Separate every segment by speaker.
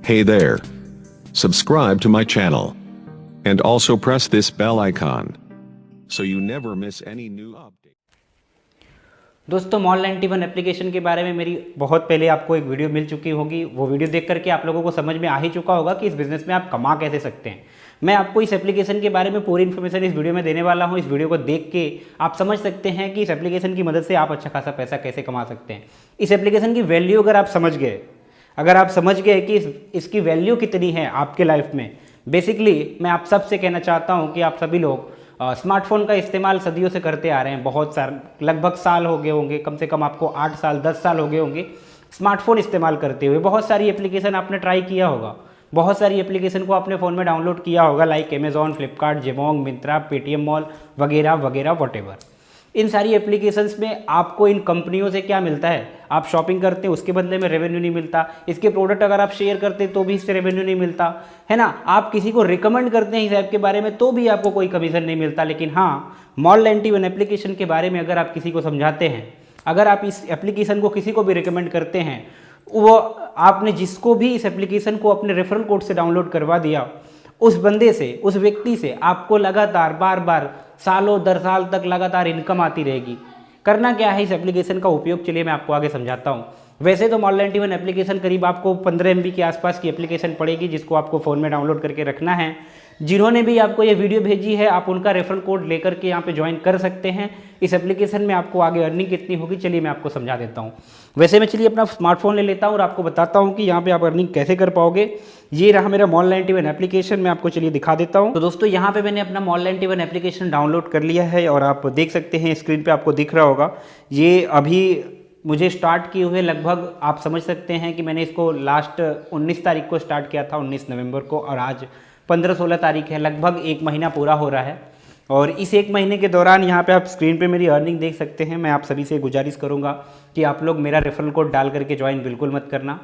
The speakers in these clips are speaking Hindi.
Speaker 1: Hey there. Subscribe to my channel. And also press this bell icon. So you never miss any new update.
Speaker 2: दोस्तों मॉल 91 एप्लीकेशन के बारे में मेरी बहुत पहले आपको एक वीडियो मिल चुकी होगी। वो वीडियो देख करके आप लोगों को समझ में आ ही चुका होगा कि इस बिज़नेस में आप कमा कैसे सकते हैं। मैं आपको इस एप्लीकेशन के बारे में पूरी इन्फॉर्मेशन इस वीडियो में देने वाला हूं। इस वीडियो को देख के आप समझ सकते हैं कि इस एप्लीकेशन की मदद से आप अच्छा खासा पैसा कैसे कमा सकते हैं। इस एप्लीकेशन की वैल्यू अगर आप समझ गए कि इसकी वैल्यू कितनी है आपके लाइफ में, बेसिकली मैं आप सबसे कहना चाहता हूँ कि आप सभी लोग स्मार्टफोन का इस्तेमाल सदियों से करते आ रहे हैं। बहुत सारे लगभग साल हो गए होंगे, कम से कम आपको 8 साल 10 साल हो गए होंगे स्मार्टफोन इस्तेमाल करते हुए। बहुत सारी एप्लीकेशन आपने ट्राई किया होगा, बहुत सारी एप्लीकेशन को अपने फ़ोन में डाउनलोड किया होगा, like Amazon, Flipkart, Jabong, Myntra, Paytm mall वगैरह वगैरह वॉटेवर। इन सारी एप्लीकेशंस में आपको इन कंपनियों से क्या मिलता है? आप शॉपिंग करते हैं उसके बदले में रेवेन्यू नहीं मिलता। इसके प्रोडक्ट अगर आप शेयर करते हैं तो भी इससे रेवेन्यू नहीं मिलता है ना। आप किसी को रिकमेंड करते हैं इस ऐप के बारे में तो भी आपको कोई कमीशन नहीं मिलता। लेकिन हाँ, मॉल 91 एप्लीकेशन के बारे में अगर आप किसी को समझाते हैं, अगर आप इस एप्लीकेशन को किसी को भी रिकमेंड करते हैं, वो आपने जिसको भी इस एप्लीकेशन को अपने रेफरल कोड से डाउनलोड करवा दिया, उस बंदे से, उस व्यक्ति से आपको लगातार बार बार सालों दर साल तक लगातार इनकम आती रहेगी। करना क्या है इस एप्लीकेशन का उपयोग, चलिए मैं आपको आगे समझाता हूँ। वैसे तो मॉल 91 एप्लीकेशन करीब आपको 15 MB के आसपास की एप्लीकेशन पड़ेगी, जिसको आपको फ़ोन में डाउनलोड करके रखना है। जिन्होंने भी आपको ये वीडियो भेजी है, आप उनका रेफरल कोड लेकर के यहाँ पे ज्वाइन कर सकते हैं। इस एप्लीकेशन में आपको आगे अर्निंग कितनी होगी, चलिए मैं आपको समझा देता हूँ। वैसे मैं चलिए अपना स्मार्टफोन ले लेता हूँ और आपको बताता हूँ कि यहाँ पे आप अर्निंग कैसे कर पाओगे। ये रहा मेरा मॉल 91 एप्लीकेशन, मैं आपको चलिए दिखा देता हूँ। तो दोस्तों यहाँ पे मैंने अपना मॉल 91 एप्लीकेशन डाउनलोड कर लिया है और आप देख सकते हैं स्क्रीन पे आपको दिख रहा होगा। ये अभी मुझे स्टार्ट किए हुए लगभग आप समझ सकते हैं कि मैंने इसको लास्ट 19 तारीख को स्टार्ट किया था, 19 नवंबर को, और आज 15-16 तारीख है। लगभग 1 महीना पूरा हो रहा है। और इस 1 महीने के दौरान यहाँ पे आप स्क्रीन पे मेरी अर्निंग देख सकते हैं। मैं आप सभी से गुजारिश करूँगा कि आप लोग मेरा रेफरल कोड डाल करके ज्वाइन बिल्कुल मत करना।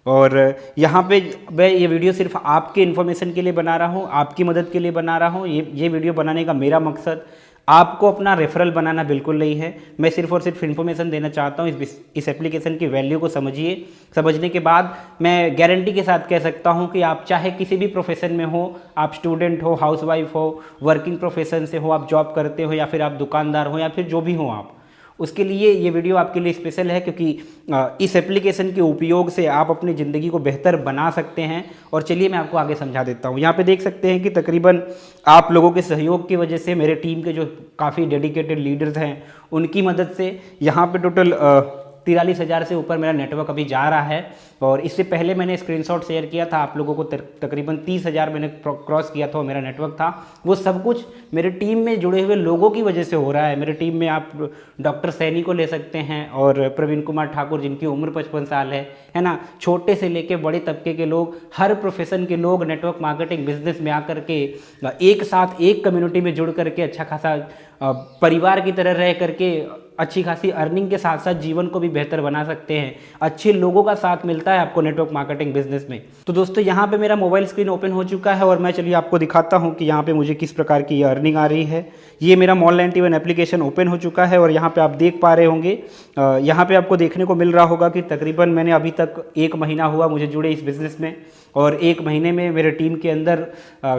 Speaker 2: और यहाँ पे मैं ये वीडियो सिर्फ आपके इन्फॉर्मेशन के लिए बना रहा हूँ, आपकी मदद के लिए बना रहा हूँ। ये वीडियो बनाने का मेरा मकसद आपको अपना रेफरल बनाना बिल्कुल नहीं है। मैं सिर्फ और सिर्फ इन्फॉर्मेशन देना चाहता हूँ। इस एप्लीकेशन की वैल्यू को समझिए। समझने के बाद मैं गारंटी के साथ कह सकता हूँ कि आप चाहे किसी भी प्रोफेशन में हो, आप स्टूडेंट हो, हाउसवाइफ हो, वर्किंग प्रोफेशन से हो, आप जॉब करते हो, या फिर आप दुकानदार हो, या फिर जो भी हो आप, उसके लिए ये वीडियो आपके लिए स्पेशल है, क्योंकि इस एप्लीकेशन के उपयोग से आप अपनी ज़िंदगी को बेहतर बना सकते हैं। और चलिए मैं आपको आगे समझा देता हूँ। यहाँ पे देख सकते हैं कि तकरीबन आप लोगों के सहयोग की वजह से, मेरे टीम के जो काफ़ी डेडिकेटेड लीडर्स हैं, उनकी मदद से यहाँ पे टोटल 43,000 से ऊपर मेरा नेटवर्क अभी जा रहा है। और इससे पहले मैंने स्क्रीनशॉट शेयर किया था आप लोगों को, तकरीबन 30,000 मैंने क्रॉस किया था, मेरा नेटवर्क था। वो सब कुछ मेरे टीम में जुड़े हुए लोगों की वजह से हो रहा है। मेरे टीम में आप डॉक्टर सैनी को ले सकते हैं, और प्रवीण कुमार ठाकुर, जिनकी उम्र 55 साल है ना। छोटे से लेके बड़े तबके के लोग, हर प्रोफेशन के लोग नेटवर्क मार्केटिंग बिजनेस में आकर के एक साथ एक कम्युनिटी में जुड़ करके अच्छा खासा परिवार की तरह रह करके अच्छी खासी अर्निंग के साथ साथ जीवन को भी बेहतर बना सकते हैं। अच्छे लोगों का साथ मिलता है आपको नेटवर्क मार्केटिंग बिजनेस में। तो दोस्तों यहाँ पे मेरा मोबाइल स्क्रीन ओपन हो चुका है और मैं चलिए आपको दिखाता हूँ कि यहाँ पे मुझे किस प्रकार की अर्निंग आ रही है। ये मेरा मॉल 91 एप्लीकेशन ओपन हो चुका है और यहाँ पे आप देख पा रहे होंगे, यहाँ पे आपको देखने को मिल रहा होगा कि तकरीबन मैंने अभी तक 1 महीना हुआ मुझे जुड़े इस बिज़नेस में, और 1 महीने में मेरे टीम के अंदर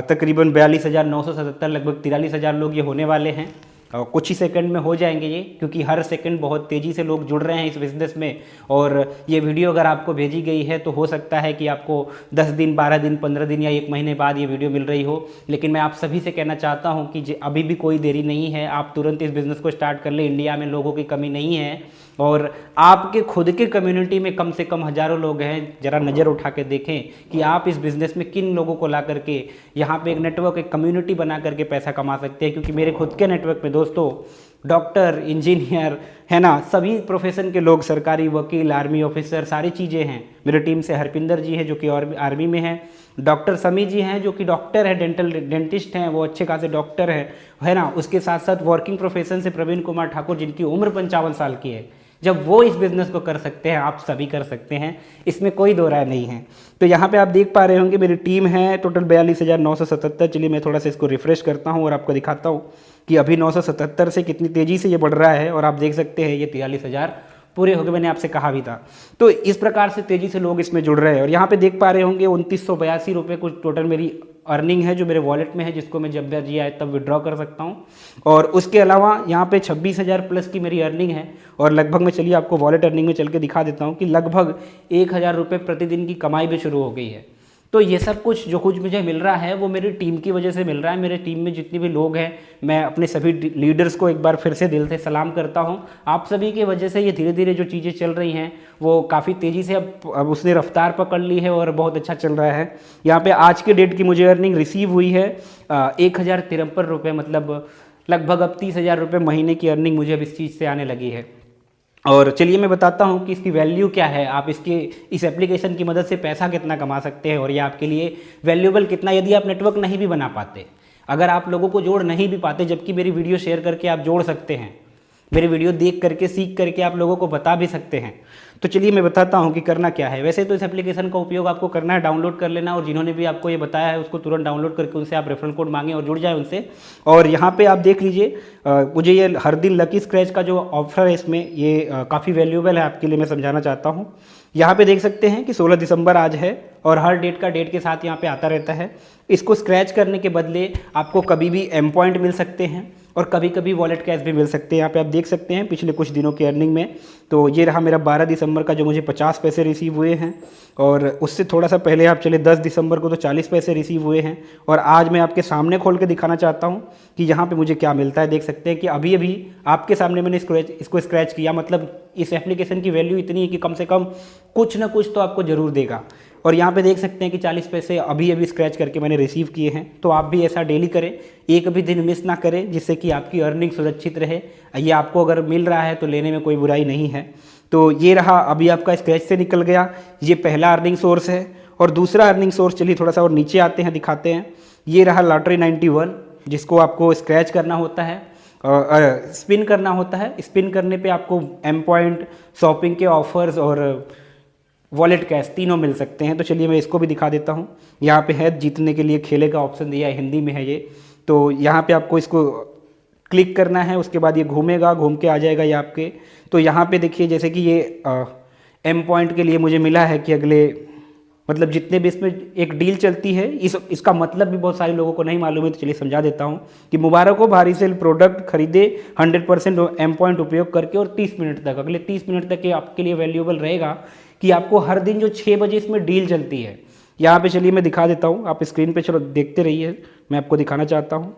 Speaker 2: तकरीबन 42,977 लगभग 43,000 लोग ये होने वाले हैं। कुछ ही सेकंड में हो जाएंगे ये, क्योंकि हर सेकंड बहुत तेज़ी से लोग जुड़ रहे हैं इस बिज़नेस में। और ये वीडियो अगर आपको भेजी गई है तो हो सकता है कि आपको 10 दिन, 12 दिन, 15 दिन या 1 महीने बाद ये वीडियो मिल रही हो। लेकिन मैं आप सभी से कहना चाहता हूँ कि अभी भी कोई देरी नहीं है, आप तुरंत इस बिज़नेस को स्टार्ट कर ले। इंडिया में लोगों की कमी नहीं है, और आपके खुद के कम्युनिटी में कम से कम हज़ारों लोग हैं। ज़रा नज़र उठा के देखें कि आप इस बिज़नेस में किन लोगों को ला करके यहाँ पे एक नेटवर्क, एक कम्युनिटी बना करके पैसा कमा सकते हैं। क्योंकि मेरे खुद के नेटवर्क में दोस्तों डॉक्टर, इंजीनियर, है ना, सभी प्रोफेशन के लोग, सरकारी वकील, आर्मी ऑफिसर, सारी चीज़ें हैं। मेरे टीम से हरपिंदर जी हैं जो कि आर्मी में हैं, डॉक्टर समी जी हैं जो कि डॉक्टर है, डेंटिस्ट हैं, वो अच्छे खासे डॉक्टर है ना। उसके साथ साथ वर्किंग प्रोफेशन से प्रवीण कुमार ठाकुर, जिनकी उम्र 55 साल की है। जब वो इस बिज़नेस को कर सकते हैं, आप सभी कर सकते हैं, इसमें कोई दो राय नहीं है। तो यहाँ पे आप देख पा रहे होंगे मेरी टीम है टोटल 42,977। चलिए मैं थोड़ा सा इसको रिफ्रेश करता हूँ और आपको दिखाता हूँ कि अभी 977 से कितनी तेज़ी से ये बढ़ रहा है। और आप देख सकते हैं ये 43,000 पूरे हो गए, मैंने आपसे कहा भी था। तो इस प्रकार से तेज़ी से लोग इसमें जुड़ रहे हैं। और यहाँ पे देख पा रहे होंगे 2982 रुपये कुछ टोटल मेरी अर्निंग है जो मेरे वॉलेट में है, जिसको मैं जब जी आए तब विड्रॉ कर सकता हूँ। और उसके अलावा यहाँ पे 26,000 प्लस की मेरी अर्निंग है। और लगभग मैं चलिए आपको वॉलेट अर्निंग में चल के दिखा देता हूँ कि लगभग 1,000 रुपये प्रतिदिन की कमाई भी शुरू हो गई है। तो ये सब कुछ जो कुछ मुझे मिल रहा है वो मेरी टीम की वजह से मिल रहा है। मेरे टीम में जितने भी लोग हैं, मैं अपने सभी लीडर्स को एक बार फिर से दिल से सलाम करता हूँ। आप सभी की वजह से ये धीरे धीरे जो चीज़ें चल रही हैं वो काफ़ी तेज़ी से अब उसने रफ्तार पकड़ ली है और बहुत अच्छा चल रहा है। यहाँ पे आज के डेट की मुझे अर्निंग रिसीव हुई है 1,053 रुपये, मतलब लगभग अब 30,000 रुपये महीने की अर्निंग मुझे अब इस चीज़ से आने लगी है। और चलिए मैं बताता हूँ कि इसकी वैल्यू क्या है, आप इस एप्लीकेशन की मदद से पैसा कितना कमा सकते हैं और ये आपके लिए वैल्यूएबल कितना, यदि आप नेटवर्क नहीं भी बना पाते, अगर आप लोगों को जोड़ नहीं भी पाते, जबकि मेरी वीडियो शेयर करके आप जोड़ सकते हैं, मेरी वीडियो देख करके सीख करके आप लोगों को बता भी सकते हैं। तो चलिए मैं बताता हूं कि करना क्या है। वैसे तो इस एप्लीकेशन का उपयोग आपको करना है, डाउनलोड कर लेना, और जिन्होंने भी आपको ये बताया है उसको तुरंत डाउनलोड करके उनसे आप रेफरल कोड मांगें और जुड़ जाए उनसे। और यहाँ पे आप देख लीजिए, मुझे ये हर दिन लकी स्क्रैच का जो ऑफर है इसमें ये काफ़ी वैल्यूएबल है आपके लिए, मैं समझाना चाहता हूँ। यहाँ पे देख सकते हैं कि 16 दिसंबर आज है और हर डेट के साथ यहाँ पे आता रहता है। इसको स्क्रैच करने के बदले आपको कभी भी एम पॉइंट मिल सकते हैं और कभी कभी वॉलेट कैश भी मिल सकते हैं। यहाँ पे आप देख सकते हैं पिछले कुछ दिनों की अर्निंग में, तो ये रहा मेरा 12 दिसंबर का जो मुझे 50 पैसे रिसीव हुए हैं, और उससे थोड़ा सा पहले आप चले 10 दिसंबर को तो 40 पैसे रिसीव हुए हैं। और आज मैं आपके सामने खोल के दिखाना चाहता हूँ कि यहाँ पे मुझे क्या मिलता है। देख सकते हैं कि अभी अभी आपके सामने मैंने इसको स्क्रैच किया, मतलब इस एप्लीकेशन की वैल्यू इतनी है कि कम से कम कुछ ना कुछ तो आपको ज़रूर देगा। और यहाँ पे देख सकते हैं कि 40 पैसे अभी अभी स्क्रैच करके मैंने रिसीव किए हैं। तो आप भी ऐसा डेली करें, एक भी दिन मिस ना करें, जिससे कि आपकी अर्निंग सुरक्षित रहे। ये आपको अगर मिल रहा है तो लेने में कोई बुराई नहीं है। तो ये रहा, अभी आपका स्क्रैच से निकल गया, ये पहला अर्निंग सोर्स है। और दूसरा अर्निंग सोर्स, चलिए थोड़ा सा और नीचे आते हैं, दिखाते हैं। ये रहा लॉटरी 91, जिसको आपको स्क्रैच करना होता है, स्पिन करना होता है। स्पिन करने पे आपको एम पॉइंट, शॉपिंग के ऑफर्स और वॉलेट कैश तीनों मिल सकते हैं। तो चलिए मैं इसको भी दिखा देता हूँ। यहाँ पे है जीतने के लिए खेले का ऑप्शन दिया है, हिंदी में है ये। तो यहाँ पे आपको इसको क्लिक करना है, उसके बाद ये घूमेगा, घूम के आ जाएगा ये आपके। तो यहाँ पे देखिए जैसे कि ये एम पॉइंट के लिए मुझे मिला है कि अगले, मतलब जितने भी इसमें एक डील चलती है, इसका मतलब भी बहुत सारे लोगों को नहीं मालूम है। तो चलिए समझा देता हूँ कि मुबारक हो, भारी सेल प्रोडक्ट खरीदे 100% एम पॉइंट उपयोग करके और 30 मिनट तक, अगले 30 मिनट तक ये आपके लिए वैल्यूएबल रहेगा कि आपको हर दिन जो 6 बजे इसमें डील चलती है। यहाँ पे चलिए मैं दिखा देता हूँ, आप स्क्रीन पे चलो देखते रहिए, मैं आपको दिखाना चाहता हूँ।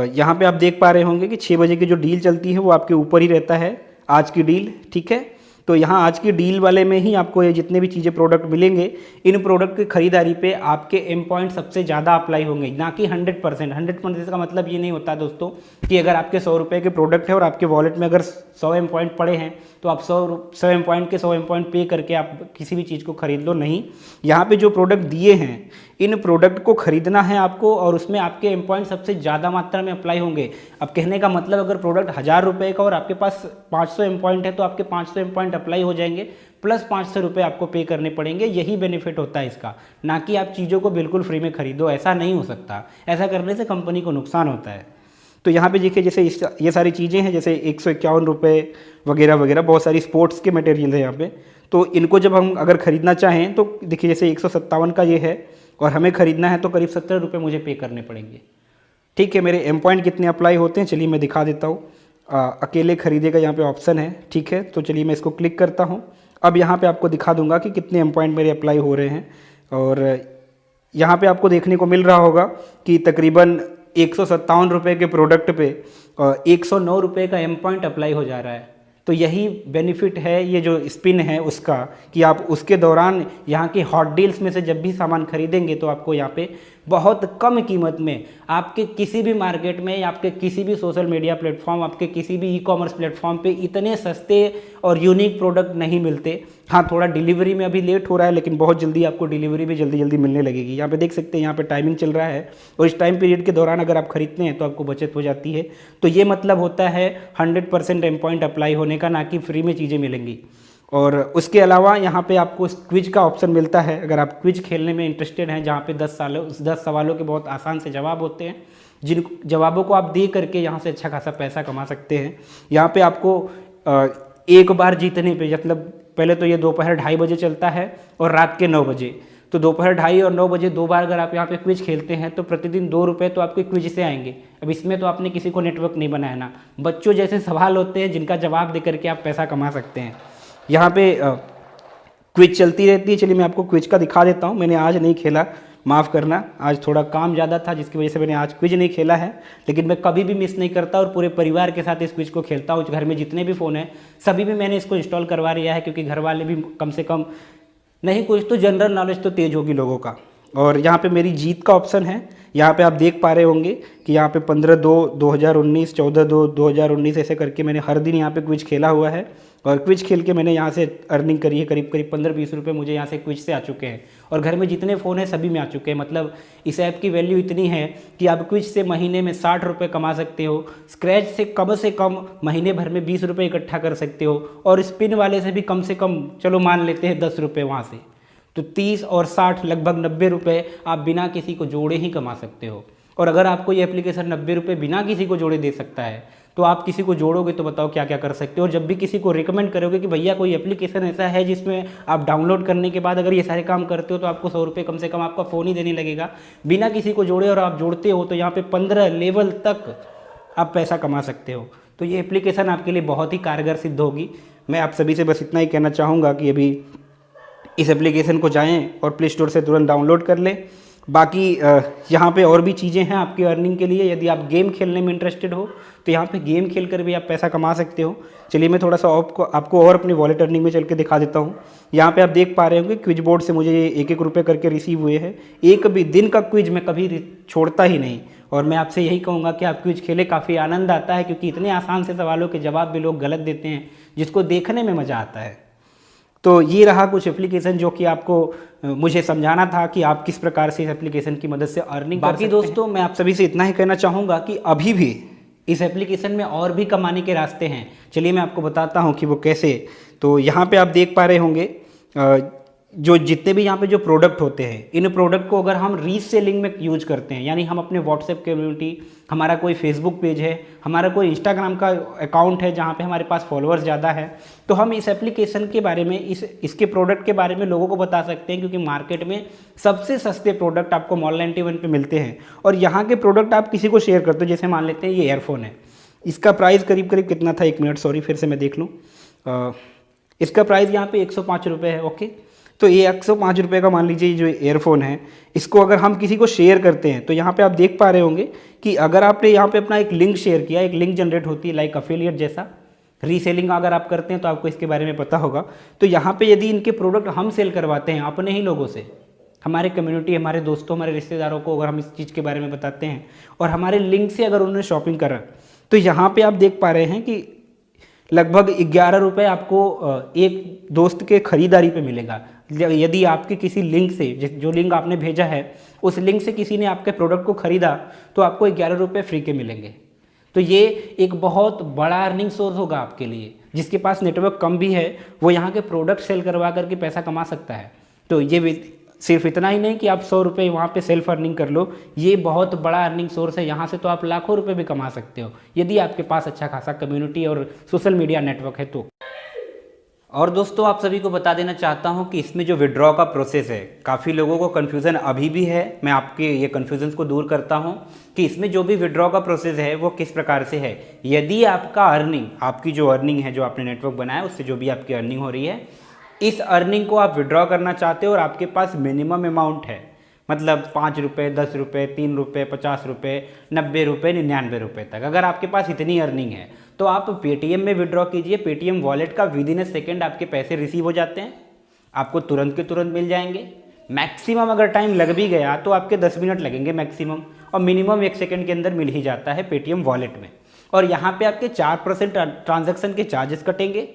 Speaker 2: यहाँ पे आप देख पा रहे होंगे कि 6 बजे की जो डील चलती है वो आपके ऊपर ही रहता है, आज की डील, ठीक है। तो यहाँ आज की डील वाले में ही आपको ये जितने भी चीज़ें प्रोडक्ट मिलेंगे, इन प्रोडक्ट की खरीदारी पे आपके एम पॉइंट सबसे ज़्यादा अप्लाई होंगे, ना कि 100%। 100% का मतलब ये नहीं होता दोस्तों कि अगर आपके 100 रुपये के प्रोडक्ट है और आपके वॉलेट में अगर 100 एम पॉइंट पड़े हैं तो आप 100 एम पॉइंट के 100 एम पॉइंट पे करके आप किसी भी चीज़ को खरीद लो, नहीं। यहाँ पे जो प्रोडक्ट दिए हैं, इन प्रोडक्ट को खरीदना है आपको और उसमें आपके एम पॉइंट सबसे ज़्यादा मात्रा में अप्लाई होंगे। अब कहने का मतलब, अगर प्रोडक्ट 1000 रुपये का और आपके पास 500 एम पॉइंट है तो आपके 500 एम पॉइंट अप्लाई हो जाएंगे, प्लस 500 रुपये आपको पे करने पड़ेंगे। यही बेनिफिट होता है इसका, ना कि आप चीज़ों को बिल्कुल फ्री में खरीदो। ऐसा नहीं हो सकता, ऐसा करने से कंपनी को नुकसान होता है। तो यहाँ पे देखिए जैसे ये सारी चीज़ें हैं, जैसे 151 रुपये वगैरह वगैरह, बहुत सारी स्पोर्ट्स के मटेरियल है यहाँ पे। तो इनको जब हम अगर ख़रीदना चाहें तो देखिए जैसे 157 का ये है और हमें ख़रीदना है तो करीब 70 रुपये मुझे पे करने पड़ेंगे, ठीक है। मेरे एम पॉइंट कितने अप्लाई होते हैं चलिए मैं दिखा देता हूँ। अकेले खरीदे का यहाँ पे ऑप्शन है, ठीक है। तो चलिए मैं इसको क्लिक करता हूँ। अब यहाँ पे आपको दिखा दूंगा कि कितने एम पॉइंट मेरे अप्लाई हो रहे हैं। और यहाँ पे आपको देखने को मिल रहा होगा कि तकरीबन 157 रुपये के प्रोडक्ट पे 109 रुपये का एम पॉइंट अप्लाई हो जा रहा है। तो यही बेनिफिट है ये जो स्पिन है उसका, कि आप उसके दौरान यहाँ की हॉट डील्स में से जब भी सामान खरीदेंगे तो आपको यहाँ पे बहुत कम कीमत में आपके किसी भी मार्केट में, आपके किसी भी सोशल मीडिया प्लेटफॉर्म, आपके किसी भी ई-कॉमर्स प्लेटफॉर्म पे इतने सस्ते और यूनिक प्रोडक्ट नहीं मिलते। हाँ, थोड़ा डिलीवरी में अभी लेट हो रहा है, लेकिन बहुत जल्दी आपको डिलीवरी भी जल्दी जल्दी मिलने लगेगी। यहाँ पे देख सकते हैं, यहाँ पे टाइमिंग चल रहा है और इस टाइम पीरियड के दौरान अगर आप खरीदते हैं तो आपको बचत हो जाती है। तो ये मतलब होता है 100% एम पॉइंट अप्लाई होने का, ना कि फ्री में चीज़ें मिलेंगी। और उसके अलावा यहाँ पे आपको क्विज का ऑप्शन मिलता है। अगर आप क्विज खेलने में इंटरेस्टेड हैं, जहाँ पे 10 सवालों के बहुत आसान से जवाब होते हैं, जिन जवाबों को आप दे करके यहाँ से अच्छा खासा पैसा कमा सकते हैं। यहाँ पे आपको एक बार जीतने पे, मतलब पहले तो ये दोपहर 2:30 बजे चलता है और रात के 9 बजे, तो दोपहर 2:30 और 9 बजे 2 बार अगर आप यहाँ पे क्विज खेलते हैं तो प्रतिदिन 2 रुपये तो आपके क्विज से आएंगे। अब इसमें तो आपने किसी को नेटवर्क नहीं बनाया ना, बच्चों जैसे सवाल होते हैं जिनका जवाब दे करके आप पैसा कमा सकते हैं। यहाँ पे क्विज चलती रहती है। चलिए मैं आपको क्विज का दिखा देता हूँ। मैंने आज नहीं खेला, माफ़ करना, आज थोड़ा काम ज़्यादा था जिसकी वजह से मैंने आज क्विज नहीं खेला है, लेकिन मैं कभी भी मिस नहीं करता और पूरे परिवार के साथ इस क्विज को खेलता हूँ। घर में जितने भी फ़ोन हैं सभी में मैंने इसको इंस्टॉल करवा लिया है, क्योंकि घर वाले भी कम से कम नहीं कुछ तो जनरल नॉलेज तो तेज होगी लोगों का। और यहाँ पे मेरी जीत का ऑप्शन है। यहाँ पे आप देख पा रहे होंगे कि यहाँ पे 15/2/2019, 14/2/2019 ऐसे करके मैंने हर दिन यहाँ पे क्विज खेला हुआ है। और क्विज खेल के मैंने यहाँ से अर्निंग करी है, करीब 15-20 रुपये मुझे यहाँ से क्विज से आ चुके हैं। और घर में जितने फ़ोन हैं सभी में आ चुके हैं। मतलब इस ऐप की वैल्यू इतनी है कि आप क्विज से महीने में 60 रुपये कमा सकते हो, स्क्रैच से कम महीने भर में 20 रुपये इकट्ठा कर सकते हो, और स्पिन वाले से भी कम से कम चलो मान लेते हैं 10 रुपये वहाँ से, तो 30 और 60 लगभग 90 रुपये आप बिना किसी को जोड़े ही कमा सकते हो। और अगर आपको ये एप्लीकेशन 90 रुपये बिना किसी को जोड़े दे सकता है, तो आप किसी को जोड़ोगे तो बताओ क्या क्या कर सकते हो। जब भी किसी को रिकमेंड करोगे कि भैया कोई एप्लीकेशन ऐसा है जिसमें आप डाउनलोड करने के बाद अगर ये सारे काम करते हो तो आपको 100 रुपये कम से कम आपका फ़ोन ही देने लगेगा, बिना किसी को जोड़े, और आप जोड़ते हो तो यहाँ पे 15 लेवल तक आप पैसा कमा सकते हो। तो ये एप्लीकेशन आपके लिए बहुत ही कारगर सिद्ध होगी। मैं आप सभी से बस इतना ही कहना चाहूँगा कि अभी इस एप्लीकेशन को जाएं और प्ले स्टोर से तुरंत डाउनलोड कर लें। बाकी यहाँ पे और भी चीज़ें हैं आपकी अर्निंग के लिए। यदि आप गेम खेलने में इंटरेस्टेड हो तो यहाँ पे गेम खेल कर भी आप पैसा कमा सकते हो। चलिए मैं थोड़ा सा आपको और अपनी वॉलेट अर्निंग में चल के दिखा देता हूँ। यहाँ पे आप देख पा रहे होंगे क्विज बोर्ड से मुझे 1-1 रुपये करके रिसीव हुए हैं। एक भी दिन का क्विज मैं कभी छोड़ता ही नहीं, और मैं आपसे यही कहूँगा कि आप क्विज खेले, काफ़ी आनंद आता है, क्योंकि इतने आसान से सवालों के जवाब भी लोग गलत देते हैं जिसको देखने में मज़ा आता है। तो ये रहा कुछ एप्लीकेशन जो कि आपको मुझे समझाना था कि आप किस प्रकार से इस एप्लीकेशन की मदद से अर्निंग कर सकते हैं। बाकी दोस्तों मैं आप सभी से इतना ही कहना चाहूँगा कि अभी भी इस एप्लीकेशन में और भी कमाने के रास्ते हैं। चलिए मैं आपको बताता हूँ कि वो कैसे। तो यहाँ पे आप देख पा रहे होंगे जो जितने भी यहाँ पे जो प्रोडक्ट होते हैं, इन प्रोडक्ट को अगर हम रीसेलिंग में यूज करते हैं, यानी हम अपने व्हाट्सएप कम्युनिटी, हमारा कोई फेसबुक पेज है, हमारा कोई इंस्टाग्राम का अकाउंट है जहाँ पे हमारे पास फॉलोअर्स ज़्यादा है, तो हम इस एप्लीकेशन के बारे में, इसके प्रोडक्ट के बारे में लोगों को बता सकते हैं, क्योंकि मार्केट में सबसे सस्ते प्रोडक्ट आपको Mall91 पे मिलते हैं। और यहाँ के प्रोडक्ट आप किसी को शेयर करते हो, जैसे मान लेते हैं ये ईयरफोन है, इसका प्राइस करीब करीब कितना था, 1 मिनट सॉरी फिर से मैं देख लूँ। इसका प्राइस यहाँ पे 105 रुपये है। ओके, तो ये 105 रुपये का मान लीजिए जो ईयरफोन है, इसको अगर हम किसी को शेयर करते हैं तो यहाँ पे आप देख पा रहे होंगे कि अगर आपने यहाँ पे अपना एक लिंक शेयर किया, एक लिंक जनरेट होती है लाइक अफिलिएट जैसा। रीसेलिंग अगर आप करते हैं तो आपको इसके बारे में पता होगा। तो यहाँ पे यदि इनके प्रोडक्ट हम सेल करवाते हैं अपने ही लोगों से, हमारे कम्युनिटी, हमारे दोस्तों, हमारे रिश्तेदारों को अगर हम इस चीज़ के बारे में बताते हैं और हमारे लिंक से अगर उन्होंने शॉपिंग करा, तो यहाँ पर आप देख पा रहे हैं कि लगभग 11 रुपये आपको एक दोस्त के खरीदारी पे मिलेगा। यदि आपके किसी लिंक से, जो लिंक आपने भेजा है उस लिंक से किसी ने आपके प्रोडक्ट को खरीदा, तो आपको 11 रुपये फ्री के मिलेंगे। तो ये एक बहुत बड़ा अर्निंग सोर्स होगा आपके लिए। जिसके पास नेटवर्क कम भी है वो यहाँ के प्रोडक्ट सेल करवा करके पैसा कमा सकता है। तो ये सिर्फ इतना ही नहीं कि आप 100 रुपये वहाँ पे सेल्फ अर्निंग कर लो, ये बहुत बड़ा अर्निंग सोर्स है। यहाँ से तो आप लाखों रुपए भी कमा सकते हो यदि आपके पास अच्छा खासा कम्युनिटी और सोशल मीडिया नेटवर्क है तो। और दोस्तों आप सभी को बता देना चाहता हूँ कि इसमें जो विड्रॉ का प्रोसेस है, काफ़ी लोगों को कन्फ्यूज़न अभी भी है। मैं आपके ये कन्फ्यूजन को दूर करता हूँ कि इसमें जो भी विड्रॉ का प्रोसेस है वो किस प्रकार से है। यदि आपका अर्निंग, आपकी जो अर्निंग है, जो आपने नेटवर्क बनाया उससे जो भी आपकी अर्निंग हो रही है, इस अर्निंग को आप विड्रॉ करना चाहते हो और आपके पास मिनिमम अमाउंट है, मतलब 5 रुपये, 10 रुपये, 3 रुपये, 50 रुपये, 90 रुपये, 99 रुपये तक अगर आपके पास इतनी अर्निंग है तो आप पेटीएम में विड्रॉ कीजिए। पेटीएम वॉलेट का विदिन ए सेकेंड आपके पैसे रिसीव हो जाते हैं, आपको तुरंत के तुरंत मिल जाएंगे। मैक्सिमम अगर टाइम लग भी गया तो आपके 10 मिनट लगेंगे मैक्सिमम, और मिनिमम 1 सेकेंड के अंदर मिल ही जाता है पेटीएम वॉलेट में। और यहाँ पे आपके 4% ट्रांजैक्शन के चार्जेस कटेंगे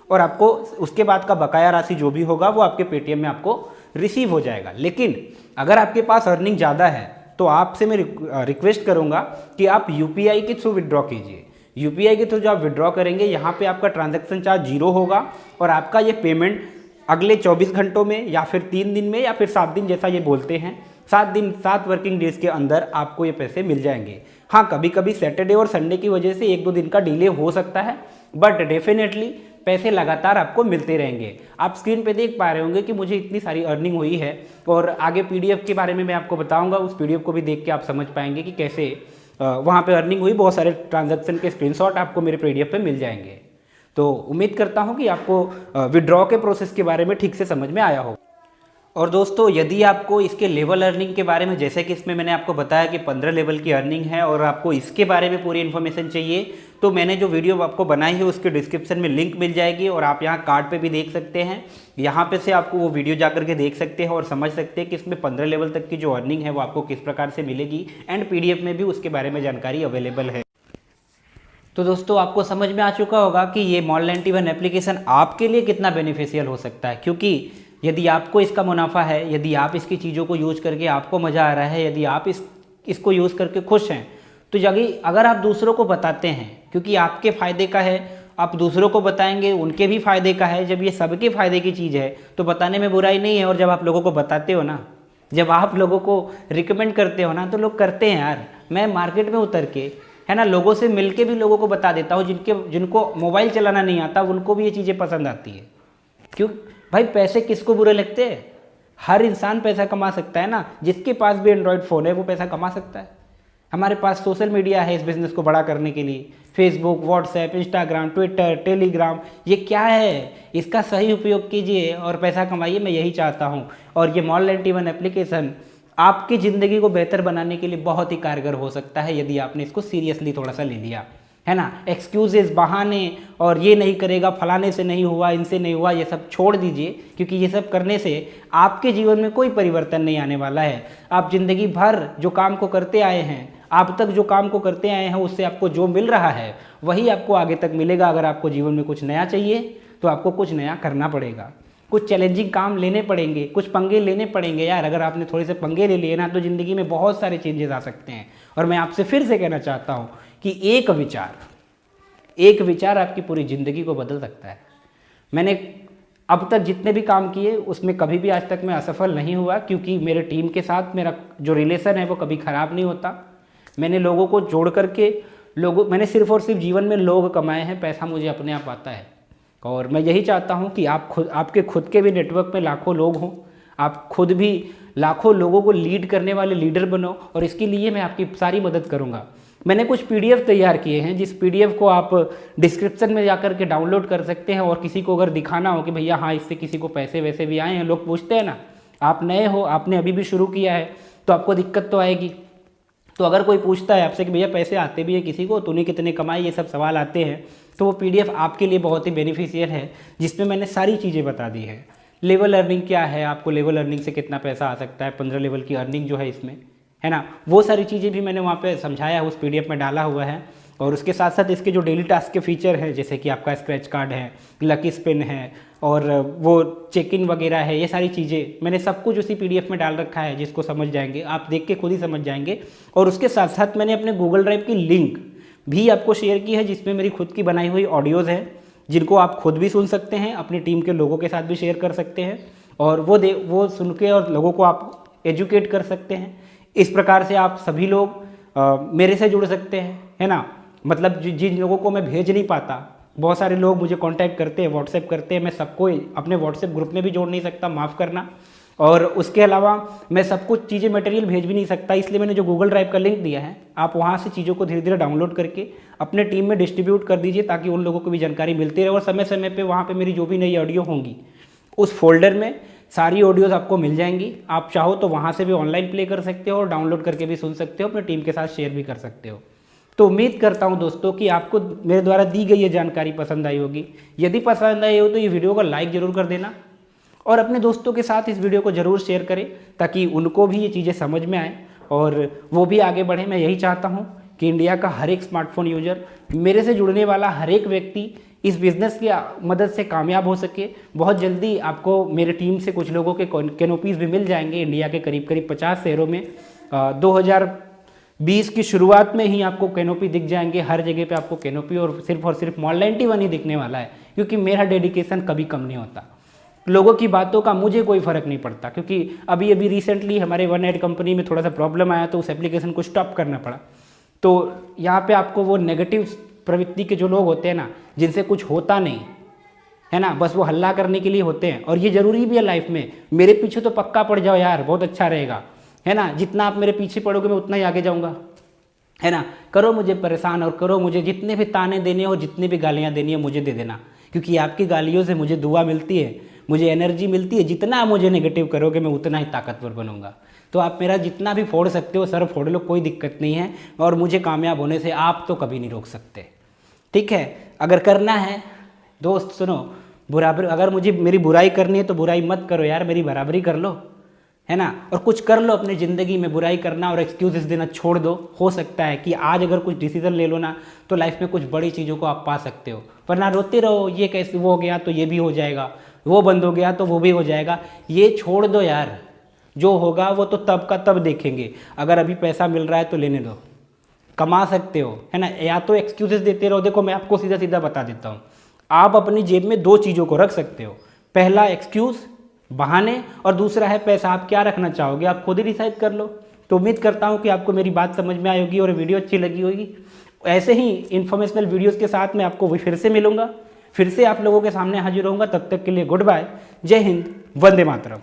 Speaker 2: और आपको उसके बाद का बकाया राशि जो भी होगा वो आपके पेटीएम में आपको रिसीव हो जाएगा। लेकिन अगर आपके पास अर्निंग ज़्यादा है तो आपसे मैं रिक्वेस्ट करूँगा कि आप यूपीआई के थ्रू विड्रॉ कीजिए, यूपीआई के थ्रू जो आप विड्रॉ करेंगे यहाँ पे आपका ट्रांजैक्शन चार्ज 0 होगा और आपका ये पेमेंट अगले 24 घंटों में या फिर 3 दिन में या फिर 7 दिन, जैसा ये बोलते हैं, 7 वर्किंग डेज के अंदर आपको ये पैसे मिल जाएंगे। हाँ, कभी कभी सैटरडे और संडे की वजह से 1-2 दिन का डिले हो सकता है, बट डेफिनेटली पैसे लगातार आपको मिलते रहेंगे। आप स्क्रीन पे देख पा रहे होंगे कि मुझे इतनी सारी अर्निंग हुई है और आगे पीडीएफ के बारे में मैं आपको बताऊंगा। उस पीडीएफ को भी देख के आप समझ पाएंगे कि कैसे वहाँ पे अर्निंग हुई। बहुत सारे ट्रांजैक्शन के स्क्रीनशॉट आपको मेरे पीडीएफ पे मिल जाएंगे। तो उम्मीद करता हूँ कि आपको विड्रॉ के प्रोसेस के बारे में ठीक से समझ में आया हो। और दोस्तों, यदि आपको इसके लेवल अर्निंग के बारे में, जैसे कि इसमें मैंने आपको बताया कि 15 लेवल की अर्निंग है और आपको इसके बारे में पूरी इन्फॉर्मेशन चाहिए, तो मैंने जो वीडियो आपको बनाई है उसके डिस्क्रिप्शन में लिंक मिल जाएगी और आप यहाँ कार्ड पे भी देख सकते हैं। यहाँ पे से आपको वो वीडियो जा करके देख सकते हैं और समझ सकते हैं कि इसमें 15 लेवल तक की जो अर्निंग है वो आपको किस प्रकार से मिलेगी, एंड पीडीएफ में भी उसके बारे में जानकारी अवेलेबल है। तो दोस्तों, आपको समझ में आ चुका होगा कि ये Mall91 एप्लीकेशन आपके लिए कितना बेनिफिशियल हो सकता है, क्योंकि यदि आपको इसका मुनाफा है, यदि आप इसकी चीज़ों को यूज़ करके आपको मज़ा आ रहा है, यदि आप इसको यूज़ करके खुश हैं, तो अगर आप दूसरों को बताते हैं, क्योंकि आपके फ़ायदे का है, आप दूसरों को बताएंगे, उनके भी फ़ायदे का है। जब ये सबके फ़ायदे की चीज़ है तो बताने में बुराई नहीं है। और जब आप लोगों को बताते हो ना, जब आप लोगों को रिकमेंड करते हो ना, तो लोग करते हैं यार। मैं मार्केट में उतर के, है ना, लोगों से मिलके भी लोगों को बता देता हूँ, जिनको मोबाइल चलाना नहीं आता उनको भी ये चीज़ें पसंद आती है। क्यों भाई, पैसे किसको बुरे लगते हैं? हर इंसान पैसा कमा सकता है ना। जिसके पास भी एंड्रॉयड फ़ोन है वो पैसा कमा सकता है। हमारे पास सोशल मीडिया है इस बिज़नेस को बड़ा करने के लिए, Facebook, WhatsApp, Instagram, Twitter, Telegram, ये क्या है? इसका सही उपयोग कीजिए और पैसा कमाइए, मैं यही चाहता हूँ। और ये Mall91 एप्लीकेशन आपकी ज़िंदगी को बेहतर बनाने के लिए बहुत ही कारगर हो सकता है, यदि आपने इसको सीरियसली थोड़ा सा ले लिया, है ना। एक्सक्यूजेस, बहाने और ये नहीं करेगा, फलाने से नहीं हुआ, इनसे नहीं हुआ, ये सब छोड़ दीजिए, क्योंकि ये सब करने से आपके जीवन में कोई परिवर्तन नहीं आने वाला है। आप ज़िंदगी भर जो काम को करते आए हैं, आप तक जो काम को करते आए हैं, उससे आपको जो मिल रहा है वही आपको आगे तक मिलेगा। अगर आपको जीवन में कुछ नया चाहिए तो आपको कुछ नया करना पड़ेगा, कुछ चैलेंजिंग काम लेने पड़ेंगे, कुछ पंगे लेने पड़ेंगे यार। अगर आपने थोड़े से पंगे ले लिए ना, तो ज़िंदगी में बहुत सारे चेंजेस आ सकते हैं। और मैं आपसे फिर से कहना चाहता हूँ कि एक विचार आपकी पूरी ज़िंदगी को बदल सकता है। मैंने अब तक जितने भी काम किए उसमें कभी भी आज तक मैं असफल नहीं हुआ, क्योंकि मेरे टीम के साथ मेरा जो रिलेशन है वो कभी ख़राब नहीं होता। मैंने लोगों को जोड़ करके मैंने सिर्फ और सिर्फ जीवन में लोग कमाए हैं, पैसा मुझे अपने आप आता है। और मैं यही चाहता हूं कि आपके खुद के भी नेटवर्क में लाखों लोग हों, आप खुद भी लाखों लोगों को लीड करने वाले लीडर बनो, और इसके लिए मैं आपकी सारी मदद करूंगा। मैंने कुछ पीडीएफ तैयार किए हैं, जिस पीडीएफ को आप डिस्क्रिप्शन में जाकर के डाउनलोड कर सकते हैं। और किसी को अगर दिखाना हो कि भैया हाँ, इससे किसी को पैसे वैसे भी आए हैं, लोग पूछते हैं ना, आप नए हो, आपने अभी भी शुरू किया है, तो आपको दिक्कत तो आएगी। तो अगर कोई पूछता है आपसे कि भैया पैसे आते भी है किसी को, तूने कितने कमाए, ये सब सवाल आते हैं, तो वो पीडीएफ आपके लिए बहुत ही बेनिफिशियल है, जिसमें मैंने सारी चीज़ें बता दी हैं। लेवल अर्निंग क्या है, आपको लेवल अर्निंग से कितना पैसा आ सकता है, 15 लेवल की अर्निंग जो है इसमें, है ना, वो सारी चीज़ें भी मैंने वहाँ पे समझाया है, उस पीडीएफ में डाला हुआ है। और उसके साथ साथ इसके जो डेली टास्क के फीचर हैं, जैसे कि आपका स्क्रैच कार्ड है, लकी स्पिन है और वो चेक इन वगैरह है, ये सारी चीज़ें मैंने सब कुछ उसी पीडीएफ में डाल रखा है, जिसको समझ जाएंगे आप, देख के खुद ही समझ जाएंगे। और उसके साथ साथ मैंने अपने गूगल ड्राइव की लिंक भी आपको शेयर की है, जिसमें मेरी खुद की बनाई हुई ऑडियोज़ हैं, जिनको आप खुद भी सुन सकते हैं, अपनी टीम के लोगों के साथ भी शेयर कर सकते हैं, और वो सुन के और लोगों को आप एजुकेट कर सकते हैं। इस प्रकार से आप सभी लोग मेरे से जुड़ सकते हैं, है ना। मतलब जिन लोगों को मैं भेज नहीं पाता, बहुत सारे लोग मुझे कांटेक्ट करते हैं, व्हाट्सएप करते हैं, मैं सबको अपने व्हाट्सएप ग्रुप में भी जोड़ नहीं सकता, माफ़ करना। और उसके अलावा मैं सब कुछ चीज़ें मटेरियल भेज भी नहीं सकता, इसलिए मैंने जो गूगल ड्राइव का लिंक दिया है, आप वहाँ से चीज़ों को धीरे धीरे डाउनलोड करके अपने टीम में डिस्ट्रीब्यूट कर दीजिए, ताकि उन लोगों को भी जानकारी मिलती रहे। और समय समय पर वहाँ पर मेरी जो भी नई ऑडियो होंगी, उस फोल्डर में सारी ऑडियोज़ आपको मिल जाएंगी। आप चाहो तो वहाँ से भी ऑनलाइन प्ले कर सकते हो और डाउनलोड करके भी सुन सकते हो, अपने टीम के साथ शेयर भी कर सकते हो। तो उम्मीद करता हूँ दोस्तों कि आपको मेरे द्वारा दी गई ये जानकारी पसंद आई होगी। यदि पसंद आई हो तो ये वीडियो को लाइक ज़रूर कर देना, और अपने दोस्तों के साथ इस वीडियो को ज़रूर शेयर करें, ताकि उनको भी ये चीज़ें समझ में आए और वो भी आगे बढ़ें। मैं यही चाहता हूँ कि इंडिया का हर एक स्मार्टफोन यूजर, मेरे से जुड़ने वाला हर एक व्यक्ति इस बिज़नेस की मदद से कामयाब हो सके। बहुत जल्दी आपको मेरे टीम से कुछ लोगों के कैनोपीज़ भी मिल जाएंगे इंडिया के करीब 50 शहरों में। 20 की शुरुआत में ही आपको कैनोपी दिख जाएंगे, हर जगह पे आपको कैनोपी और सिर्फ मॉल 91 ही दिखने वाला है, क्योंकि मेरा डेडिकेशन कभी कम नहीं होता। लोगों की बातों का मुझे कोई फ़र्क नहीं पड़ता, क्योंकि अभी रिसेंटली हमारे वन एड कंपनी में थोड़ा सा प्रॉब्लम आया तो उस एप्लीकेशन को स्टॉप करना पड़ा। तो यहाँ पे आपको वो नेगेटिव प्रवृत्ति के जो लोग होते हैं ना, जिनसे कुछ होता नहीं है ना, बस वो हल्ला करने के लिए होते हैं, और ये ज़रूरी भी है लाइफ में। मेरे पीछे तो पक्का पड़ जाओ यार, बहुत अच्छा रहेगा, है ना। जितना आप मेरे पीछे पड़ोगे मैं उतना ही आगे जाऊँगा, है ना। करो मुझे परेशान और करो मुझे जितने भी ताने देने हो, जितनी भी गालियाँ देनी है मुझे दे देना, क्योंकि आपकी गालियों से मुझे दुआ मिलती है, मुझे एनर्जी मिलती है। जितना आप मुझे नेगेटिव करोगे मैं उतना ही ताकतवर बनूंगा। तो आप मेरा जितना भी फोड़ सकते हो सर फोड़ लो, कोई दिक्कत नहीं है, और मुझे कामयाब होने से आप तो कभी नहीं रोक सकते, ठीक है। अगर करना है दोस्त सुनो, बराबर अगर मुझे मेरी बुराई करनी है तो बुराई मत करो यार, मेरी बराबरी कर लो, है ना। और कुछ कर लो अपनी ज़िंदगी में, बुराई करना और एक्सक्यूज़ देना छोड़ दो। हो सकता है कि आज अगर कुछ डिसीजन ले लो ना तो लाइफ में कुछ बड़ी चीज़ों को आप पा सकते हो, वरना रोते रहो ये कैसे वो हो गया तो ये भी हो जाएगा, वो बंद हो गया तो वो भी हो जाएगा। ये छोड़ दो यार, जो होगा वो तो तब का तब देखेंगे। अगर अभी पैसा मिल रहा है तो लेने दो, कमा सकते हो, है ना। या तो एक्सक्यूजेस देते रहो। देखो मैं आपको सीधा सीधा बता देता हूँ, आप अपनी जेब में 2 चीज़ों को रख सकते हो, पहला एक्सक्यूज़ बहाने, और दूसरा है पैसा। आप क्या रखना चाहोगे आप खुद ही डिसाइड कर लो। तो उम्मीद करता हूँ कि आपको मेरी बात समझ में आई होगी और वीडियो अच्छी लगी होगी। ऐसे ही इन्फॉर्मेशनल वीडियोज़ के साथ मैं आपको फिर से मिलूंगा, फिर से आप लोगों के सामने हाजिर होऊंगा। तब तक के लिए गुड बाय, जय हिंद, वंदे मातरम।